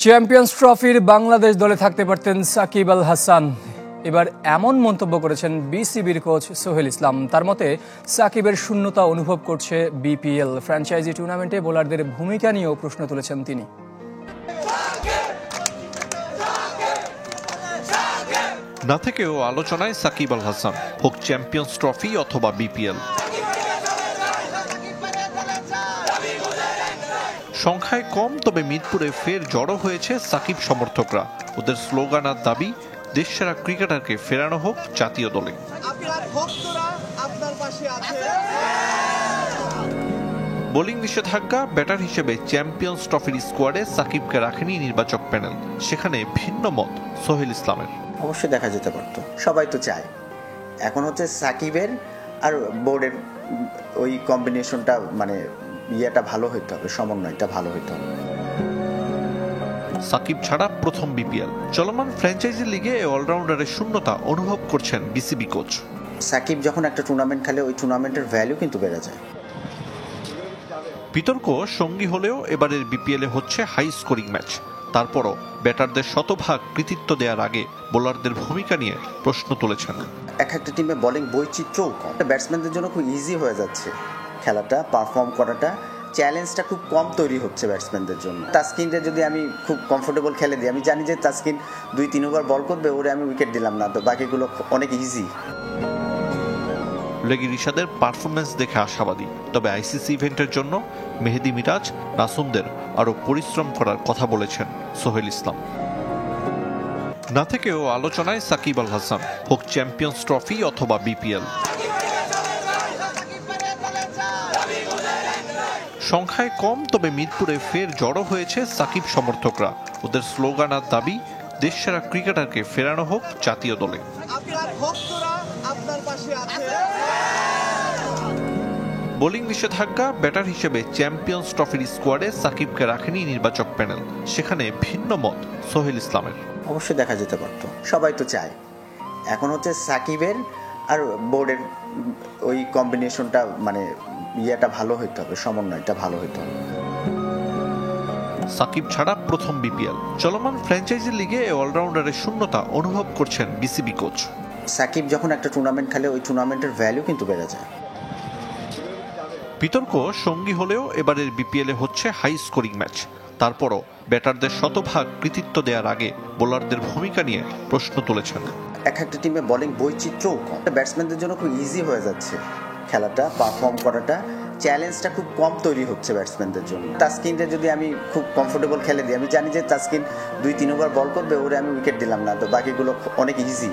Champions ট্রফির বাংলাদেশ দলে থাকতে পারতেন সাকিব আল হাসান। এবার এমন মন্তব্য করেছেন বিসিবির কোচ সোহেল ইসলাম। তার মতে সাকিবের শূন্যতা অনুভব করছে বিপিএল। ফ্র্যাঞ্চাইজি টুর্নামেন্টে বোলারদের ভূমিকা নিয়েও প্রশ্ন তুলেছেন তিনি। না থেকেও আলোচনায় সাকিব আল হাসান, হোক চ্যাম্পিয়ন্স ট্রফি অথবা বিপিএল। সংখ্যায় কম, তবে মিরপুরে ফের জড়ো হয়েছে সাকিব সমর্থকরা। ওদের স্লোগান আর দাবি, দেশসেরা ক্রিকেটারকে ফেরানো হোক জাতীয় দলে। বোলিং নিষেধাজ্ঞা, ব্যাটার হিসেবে চ্যাম্পিয়ন্স ট্রফির স্কোয়াডে সাকিবকে রাখেনি নির্বাচক প্যানেল। সেখানে ভিন্ন মত সোহেল ইসলামের। অবশ্যই দেখা যেতে পারতো, সবাই তো চায়। এখন হচ্ছে সাকিবের আর বোর্ডের ওই কম্বিনেশনটা, মানে ইয়েটা ভালো হইতে হবে, সমন্বয়টা ভালো হইতে হবে। সাকিব ছাড়া প্রথম বিপিএল। চলমান ফ্র্যাঞ্চাইজি লিগে অলরাউন্ডারের শূন্যতা অনুভব করছেন বিসিবি কোচ। সাকিব যখন একটা টুর্নামেন্ট খেলে, ওই টুর্নামেন্টের ভ্যালু কিন্তু বেড়ে যায়। বিতর্ক সঙ্গী হলেও এবারের বিপিএলে হচ্ছে হাই স্কোরিং ম্যাচ। তারপরও ব্যাটারদের শতভাগ কৃতিত্ব দেওয়ার আগে বোলারদের ভূমিকা নিয়ে প্রশ্ন তুলেছেন। একটা টিমে বোলিং বৈচিত্র্যও কম, ব্যাটসম্যানদের জন্য খুব ইজি হয়ে যাচ্ছে খেলাটা, পারফর্ম করাটা। চ্যালেঞ্জটা খুব কম তৈরি হচ্ছে ব্যাটসম্যানদের জন্য। তাসকিনকে যদি আমি খুব কমফোর্টেবল খেলে দিই, আমি জানি যে তাসকিন 2-3 ওভার বল করবে, ওরে আমি উইকেট দিলাম না, তো বাকিগুলো অনেক ইজি। লেগি রিশাদের পারফরমেন্স দেখে আশাবাদী, তবে আইসিসি ইভেন্টের জন্য মেহেদী মিরাজ, নাসুমদের আরও পরিশ্রম করার কথা বলেছেন সোহেল ইসলাম। না থেকেও আলোচনায় সাকিব আল হাসান, হোক চ্যাম্পিয়ন্স ট্রফি অথবা বিপিএল। সংখ্যায় কম, তবে মিরপুরে ফের জড়ো হয়েছে সাকিব সমর্থকরা। ওদের স্লোগান আর দাবি, দেশসেরা ক্রিকেটারকে ফেরানো হোক জাতীয় দলে। বোলিং নিষেধাজ্ঞা, ব্যাটার হিসেবে চ্যাম্পিয়ন্স ট্রফির স্কোয়াডে সাকিবকে রাখেনি নির্বাচক প্যানেল। সেখানে ভিন্ন মত সোহেল ইসলামের। অবশ্যই দেখা যেতে পারতো, সবাই তো চায়। এখন হচ্ছে সাকিবের আর বোর্ডের ওই কম্বিনেশনটা, মানে ইয়েটা ভালো হইতে হবে, সমন্বয়টা ভালো হইতে হবে। সাকিব ছাড়া প্রথম বিপিএল। চলমান ফ্র্যাঞ্চাইজি লিগে অলরাউন্ডারের শূন্যতা অনুভব করছেন বিসিবি কোচ। সাকিব যখন একটা টুর্নামেন্ট খেলে, ওই টুর্নামেন্টের ভ্যালু কিন্তু বেড়ে যায়। বিতর্ক সঙ্গী হলেও এবারের বিপিএলে হচ্ছে হাই স্কোরিং ম্যাচ। তারপরও ব্যাটারদের শতভাগ কৃতিত্ব দেওয়ার আগে বোলারদের ভূমিকা নিয়ে প্রশ্ন তুলেছেন। একটা টিমে বোলিং বৈচিত্র্যও কম, ব্যাটসম্যানদের জন্য খুব ইজি হয়ে যাচ্ছে খেলাটা, পারফর্ম করাটা। চ্যালেঞ্জটা খুব কম তৈরি হচ্ছে ব্যাটসম্যানদের জন্য। তাসকিনকে যদি আমি খুব কমফোর্টেবল খেলে দিই, আমি জানি যে তাসকিন 2-3 ওভার বল করবে, ওরে আমি উইকেট দিলাম না, তো বাকিগুলো অনেক ইজি।